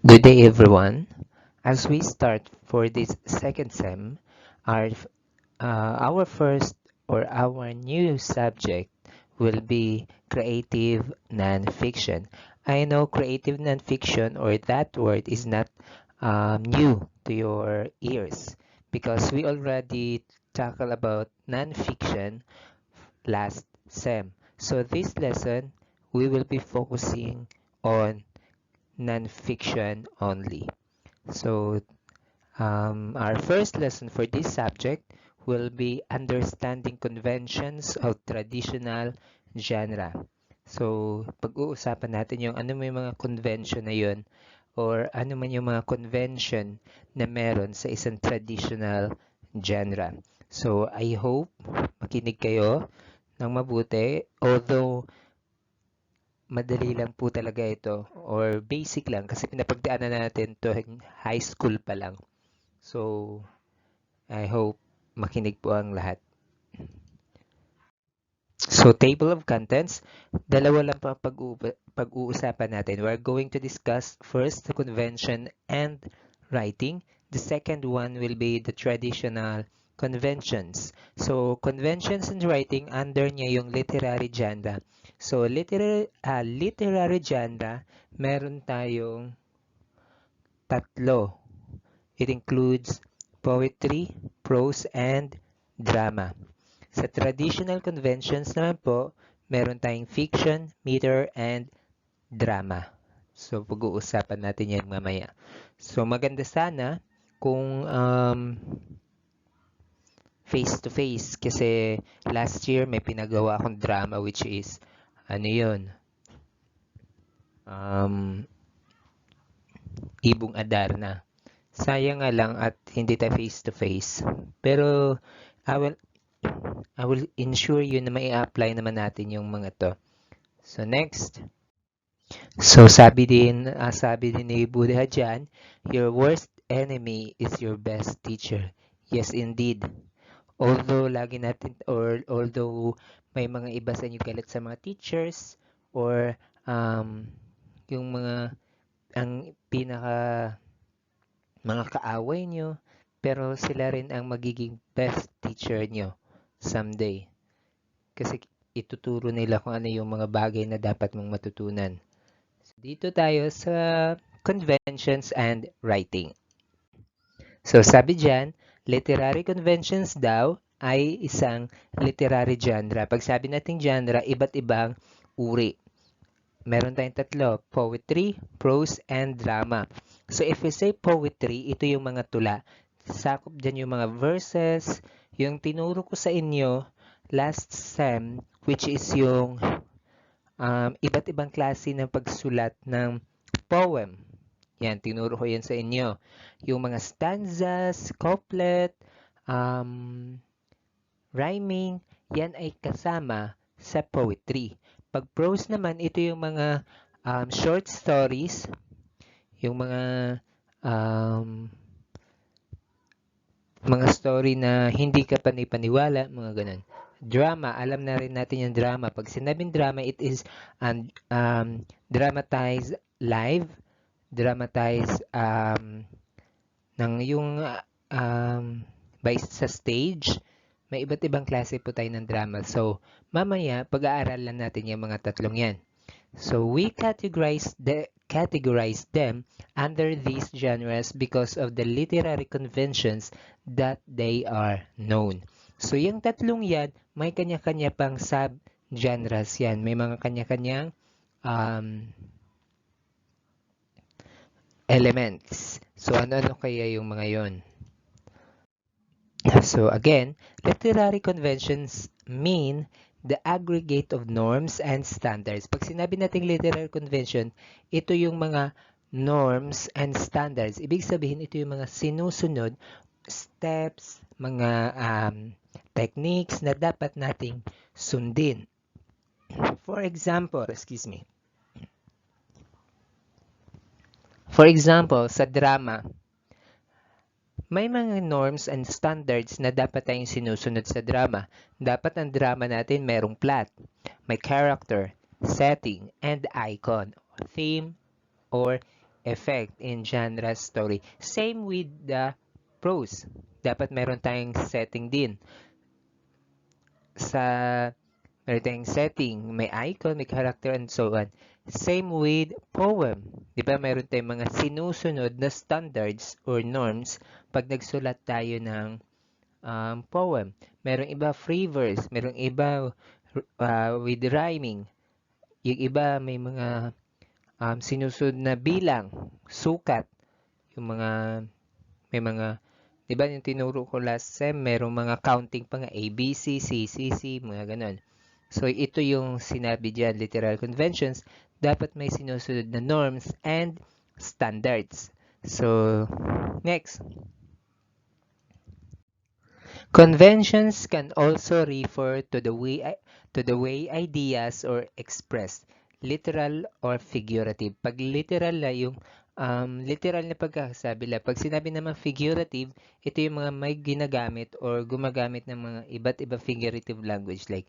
Good day, everyone. As we start for this second sem, our our first or our new subject will be creative nonfiction. I know creative nonfiction or that word is not new to your ears because we already tackle about nonfiction last sem. So this lesson we will be focusing on nonfiction only. So, our first lesson for this subject will be understanding conventions of traditional genre. So, pag-uusapan natin yung ano may mga convention na yun or ano man yung mga convention na meron sa isang traditional genre. So, I hope makinig kayo ng mabuti. Although, madali lang po talaga ito or basic lang kasi pinapagdaanan natin to high school pa lang. So, I hope makinig po ang lahat. So, table of contents, dalawa lang pa pag-uusapan natin. We're going to discuss first the convention and writing. The second one will be the traditional conventions. So, conventions and writing, under niya yung literary genre. So, literary genre, meron tayong tatlo. It includes poetry, prose, and drama. Sa traditional conventions naman po, meron tayong fiction, meter, and drama. So, pag-uusapan natin yan mamaya. So, maganda sana kung face-to-face kasi last year may pinagawa akong drama which is, ano yun, Ibong Adarna. Sayang nga lang at hindi tayo face-to-face. Pero, I will, I will ensure you na may apply naman natin yung mga to. So, next. So, sabi din ni Buddha dyan, your worst enemy is your best teacher. Yes, indeed. Although may mga iba sa inyo galit sa mga teachers or yung ang mga kaaway nyo, pero sila rin ang magiging best teacher nyo someday. Kasi ituturo nila kung ano yung mga bagay na dapat mong matutunan. So, dito tayo sa conventions and writing. So, sabi dyan, literary conventions daw ay isang literary genre. Pag sabi natin genre, iba't ibang uri. Meron tayong tatlo, poetry, prose, and drama. So, if we say poetry, ito yung mga tula. Sakop dyan yung mga verses, yung tinuro ko sa inyo last sem, which is yung iba't ibang klase ng pagsulat ng poem. Yan, tinuro ko yan sa inyo. Yung mga stanzas, couplet, rhyming, yan ay kasama sa poetry. Pag prose naman, ito yung mga short stories, yung mga story na hindi ka panipaniwala, mga ganun. Drama, alam na rin natin yung drama. Pag sinabing drama, it is dramatized live, dramatized ng yung sa stage. May iba't ibang klase po tayo ng drama. So, mamaya, pag-aaralan natin yung mga tatlong yan. So, we categorize them under these genres because of the literary conventions that they are known. So, yung tatlong yan, may kanya-kanya pang sub-genres yan. May mga kanya-kanyang elements. So, ano-ano kaya yung mga yon? So, again, literary conventions mean the aggregate of norms and standards. Pag sinabi nating literary convention, ito yung mga norms and standards. Ibig sabihin, ito yung mga sinusunod steps, mga techniques na dapat nating sundin. For example, sa drama, may mga norms and standards na dapat tayong sinusunod sa drama. Dapat ang drama natin merong plot, may character, setting, and icon, theme, or effect in genre story. Same with the prose. Dapat meron tayong setting din. Meron tayong setting, may icon, may character, and so on. Same with poem. Di ba meron tayong mga sinusunod na standards or norms pag nagsulat tayo ng poem. Merong iba free verse, merong iba with rhyming. Yung iba may mga sinusunod na bilang, sukat, yung mga, may mga, di ba yung tinuro ko last sem, merong mga counting pa nga, ABC, CCC, mga ganon. So, ito yung sinabi dyan, literal conventions, dapat may sinusunod na norms and standards. So, next. Conventions can also refer to the way ideas are expressed, literal or figurative. Pag literal na yung literal na pagkakasabi la. Pag sinabi naman figurative, ito yung mga may ginagamit or gumagamit ng mga iba't iba figurative language like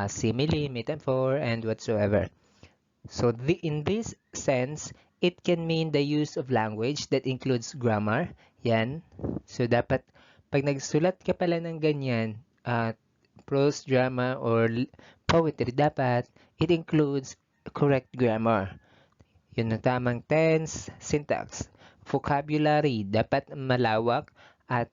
simile, metaphor, and whatsoever. So in this sense, it can mean the use of language that includes grammar. Yan. So dapat pag nagsulat ka pala ng ganyan, prose, drama, or poetry, dapat it includes correct grammar. Yun ang tamang tense, syntax. Vocabulary, dapat malawak at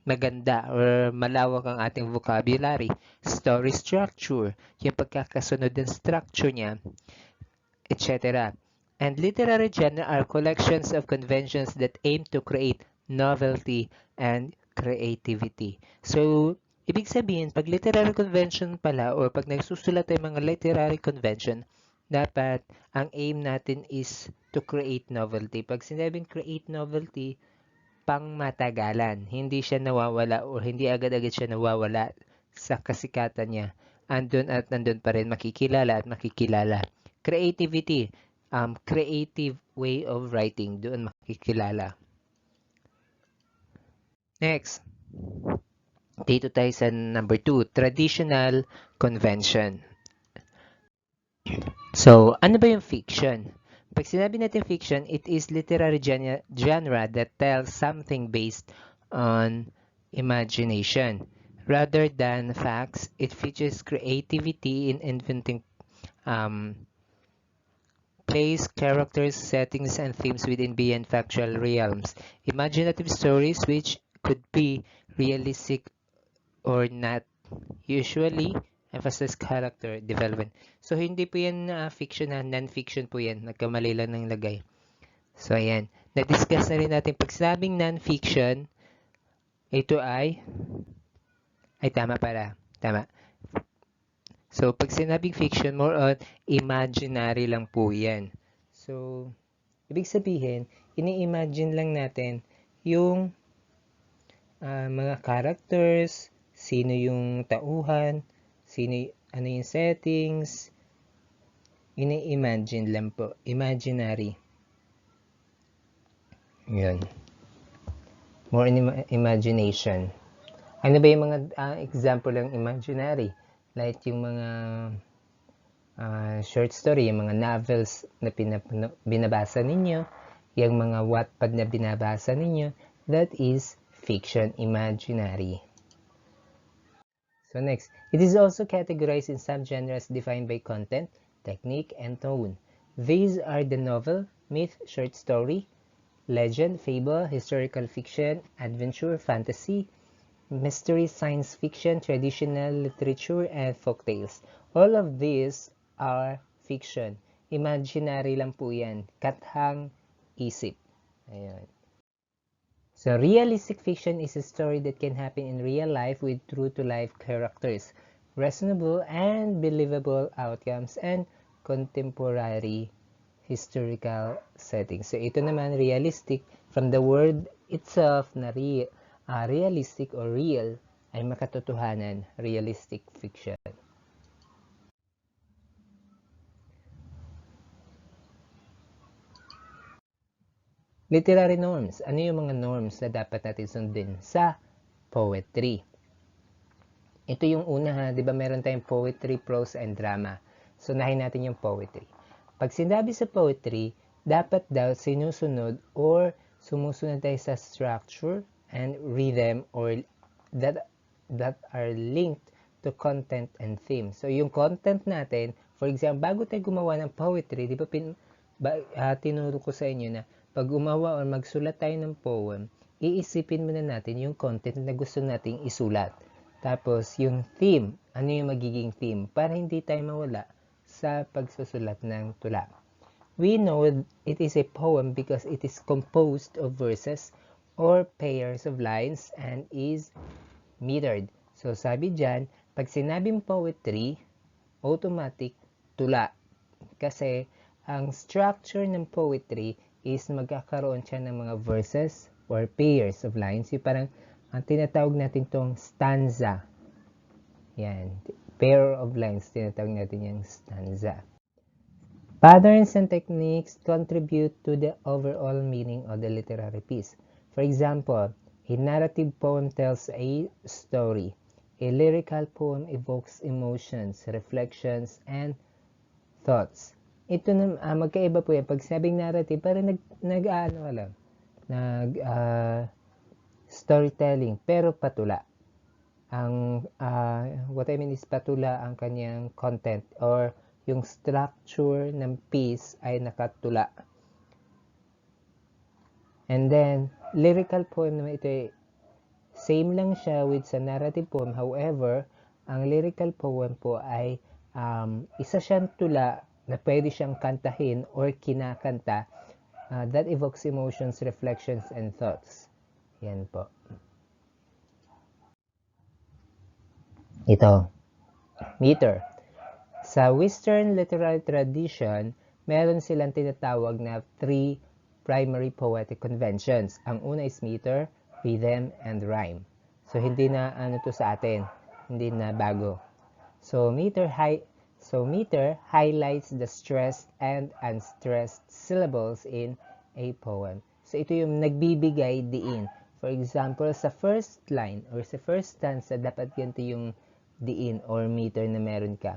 maganda or malawak ang ating vocabulary. Story structure, yung pagkakasunod ng structure niya, etc. And literary genre are collections of conventions that aim to create novelty and creativity. So, ibig sabihin, pag literary convention pala or pag nagsusulat tayo mga literary convention, dapat ang aim natin is to create novelty. Pag sinabing create novelty, pang matagalan. Hindi siya nawawala or hindi agad-agad siya nawawala sa kasikatan niya. Andun at nandun pa rin makikilala at makikilala. Creativity, creative way of writing, doon makikilala. Next, dito tayo sa number 2, traditional convention. So, ano ba yung fiction? Pag sinabi natin fiction, it is literary genre that tells something based on imagination. Rather than facts, it features creativity in inventing place, characters, settings, and themes within beyond factual realms. Imaginative stories which could be realistic or not, usually emphasize character development. So, hindi po yan fiction na, non-fiction po yan. Nagkamali lang ng lagay. So, ayan. Na-discuss na rin natin pag sabing non-fiction, ito ay tama pala. Tama. So, pag sinabing fiction, more on imaginary lang po yan. So, ibig sabihin, ini-imagine lang natin yung mga characters, sino yung tauhan, ano yung settings, ini-imagine lang po. Imaginary. Yun. More in imagination. Ano ba yung mga example ng imaginary? Like yung mga short story, yung mga novels na binabasa ninyo, yung mga Wattpad na binabasa ninyo, that is fiction, imaginary. So next, it is also categorized in subgenres defined by content, technique, and tone. These are the novel, myth, short story, legend, fable, historical fiction, adventure, fantasy, mystery, science fiction, traditional literature, and folktales. All of these are fiction. Imaginary lang po yan. Kathang isip. Ayan. So, realistic fiction is a story that can happen in real life with true-to-life characters, reasonable and believable outcomes, and contemporary historical settings. So, ito naman, realistic, from the word itself na realistic or real ay makatotohanan, realistic fiction. Literary norms. Ano yung mga norms na dapat natin sundin sa poetry? Ito yung una ha, di ba meron tayong poetry, prose, and drama. So, nahin natin yung poetry. Pag sinabi sa poetry, dapat daw sinusunod or sumusunod tayo sa structure and rhythm or that are linked to content and theme. So, yung content natin, for example, bago tayo gumawa ng poetry, di ba tinuro ko sa inyo na pag gumawa or magsulat tayo ng poem, iisipin muna natin yung content na gusto nating isulat. Tapos, yung theme, ano yung magiging theme para hindi tayo mawala sa pagsusulat ng tula. We know it is a poem because it is composed of verses or pairs of lines and is metered. So, sabi dyan, pag sinabing poetry, automatic tula. Kasi, ang structure ng poetry is magkakaroon siya ng mga verses or pairs of lines. Yung parang, ang tinatawag natin tong stanza. Yan. Pair of lines, tinatawag natin yung stanza. Patterns and techniques contribute to the overall meaning of the literary piece. For example, a narrative poem tells a story. A lyrical poem evokes emotions, reflections, and thoughts. Ito na magkaiba po yan. Pag sinabing narrative, parang storytelling, pero patula. What I mean is patula ang kanyang content or yung structure ng piece ay nakatula. And then, lyrical poem naman ito same lang siya with sa narrative poem. However, ang lyrical poem po ay isa siyang tula na pwede siyang kantahin or kinakanta that evokes emotions, reflections, and thoughts. Yan po. Ito, meter. Sa Western literary tradition, meron silang tinatawag na 3 primary poetic conventions. Ang una is meter, rhythm, and rhyme. So, hindi na to sa atin. Hindi na bago. So, meter highlights the stressed and unstressed syllables in a poem. So, ito yung nagbibigay diin. For example, sa first line or sa first stanza, dapat ganito yung diin or meter na meron ka.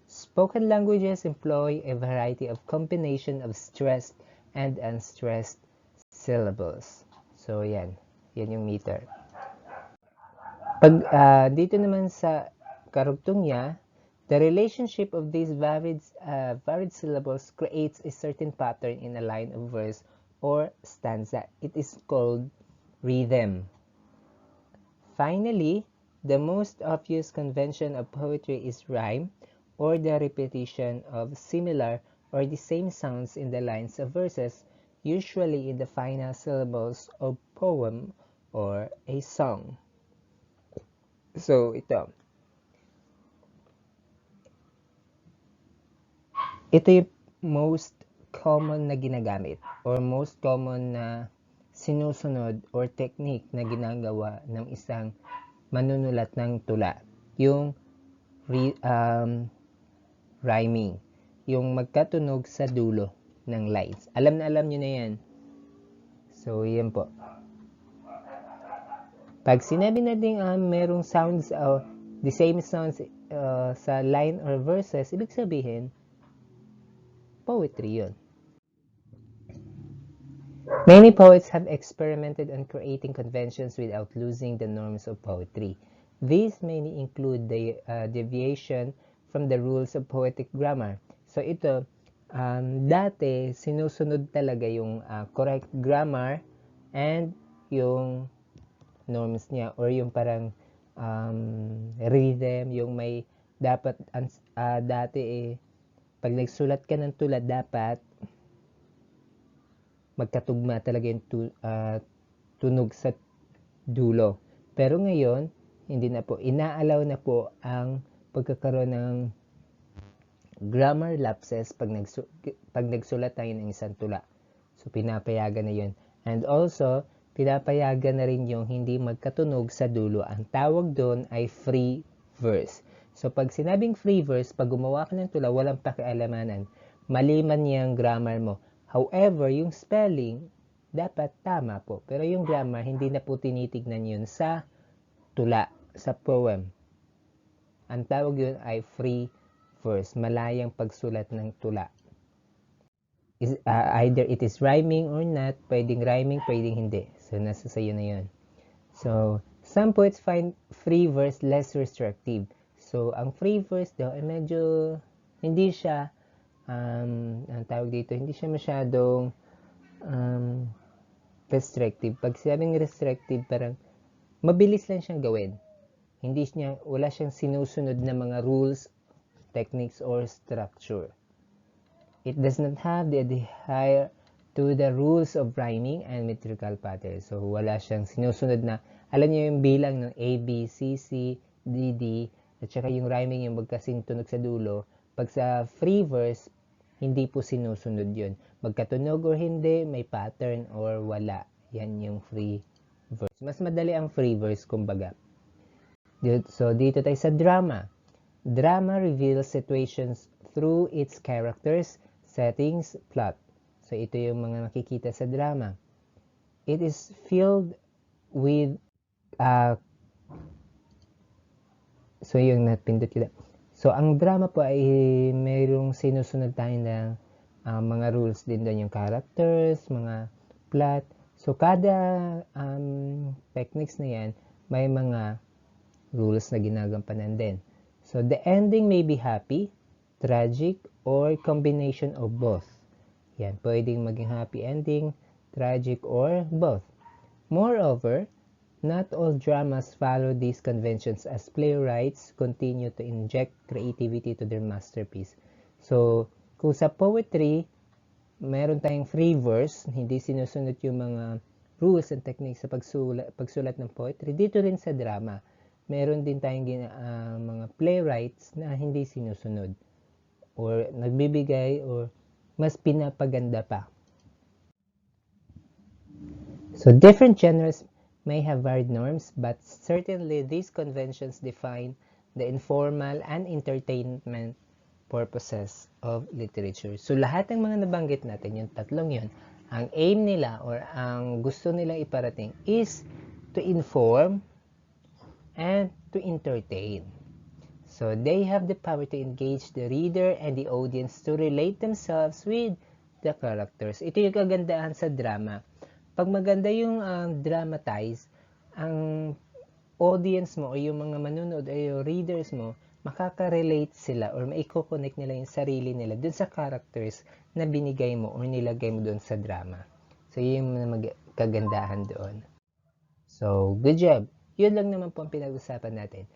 Spoken languages employ a variety of combination of stressed and unstressed syllables. So, yan. Yan yung meter. Pag dito naman sa karugtong niya, the relationship of these varied syllables creates a certain pattern in a line of verse or stanza. It is called rhythm. Finally, the most obvious convention of poetry is rhyme, or the repetition of similar or the same sounds in the lines of verses, usually in the final syllables of poem or a song. So, ito yung most common na ginagamit or most common na sinusunod or technique na ginagawa ng isang manunulat ng tula. Yung rhyming. Yung magkatunog sa dulo ng lines. Alam nyo na yan. So, yan po. Pag sinabi natin merong sounds, the same sounds sa line or verses, ibig sabihin, poetry yun. Many poets have experimented on creating conventions without losing the norms of poetry. These mainly include the deviation from the rules of poetic grammar. So ito, dati sinusunod talaga yung correct grammar and yung norms niya or yung parang rhythm, yung may dapat dati pag nagsulat ka ng tula dapat magkatugma talaga yung tunog sa dulo. Pero ngayon, hindi na po. Inaalaw na po ang pagkakaroon ng grammar lapses pag nagsulat tayo ng isang tula. So, pinapayagan na yun. And also, pinapayagan na rin yung hindi magkatunog sa dulo. Ang tawag doon ay free verse. So, pag sinabing free verse, pag gumawa ka ng tula, walang pakialamanan. Mali man yung grammar mo. However, yung spelling, dapat tama po. Pero yung grammar, hindi na po tinitignan yun sa tula, sa poem. Ang tawag yun ay free verse, malayang pagsulat ng tula. either it is rhyming or not. Pwedeng rhyming, pwedeng hindi. So, nasa sayo na yun. So, some poets find free verse less restrictive. So, ang free verse daw ay medyo hindi siya ang tawag dito, hindi siya masyadong restrictive. Pag sinabing restrictive, parang mabilis lang siyang gawin. Wala siyang sinusunod na mga rules, techniques, or structure. It does not have the adhere to the rules of rhyming and metrical patterns. So, wala siyang sinusunod na, alam niyo yung bilang ng A, B, C, C, D, D, at saka yung rhyming yung magkasintunog sa dulo. Pag sa free verse, hindi po sinusunod yun. Magkatunog or hindi, may pattern or wala. Yan yung free verse. Mas madali ang free verse, kumbaga. So, dito tayo sa drama. Drama reveals situations through its characters, settings, plot. So, ito yung mga makikita sa drama. It is filled with so, yung napindot kita. So, ang drama po ay mayroong sinusunod tayo ng mga rules din doon, yung characters, mga plot. So, kada techniques na yan, may mga rules na ginagampanan din. So, the ending may be happy, tragic, or combination of both. Yan, pwedeng maging happy ending, tragic, or both. Moreover, not all dramas follow these conventions as playwrights continue to inject creativity to their masterpiece. So, kung sa poetry, meron tayong free verse, hindi sinusunod yung mga rules and techniques sa pagsulat ng poetry. Dito rin sa drama, meron din tayong mga playwrights na hindi sinusunod or nagbibigay or mas pinapaganda pa. So, different genres may have varied norms, but certainly these conventions define the informal and entertainment purposes of literature. So, lahat ng mga nabanggit natin, yung tatlong yun, ang aim nila or ang gusto nilang iparating is to inform and to entertain. So, they have the power to engage the reader and the audience to relate themselves with the characters. Ito yung kagandahan sa drama. Pag maganda yung dramatize, ang audience mo o yung mga manunood o yung readers mo, makaka-relate sila or maiko-connect nila yung sarili nila dun sa characters na binigay mo o nilagay mo dun sa drama. So, yun yung kagandahan doon. So, good job. Yun lang naman po ang pinag-usapan natin.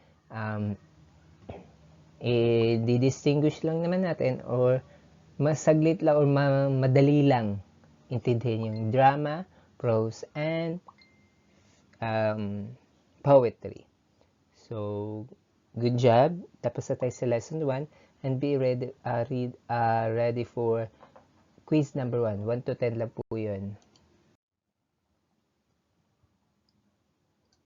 I-distinguish lang naman natin or masaglit lang or madali lang intindihin yung drama, prose, and poetry. So, good job. Tapos na tayo sa lesson 1 and be ready for quiz number 1. 1 to 10 lang po yun.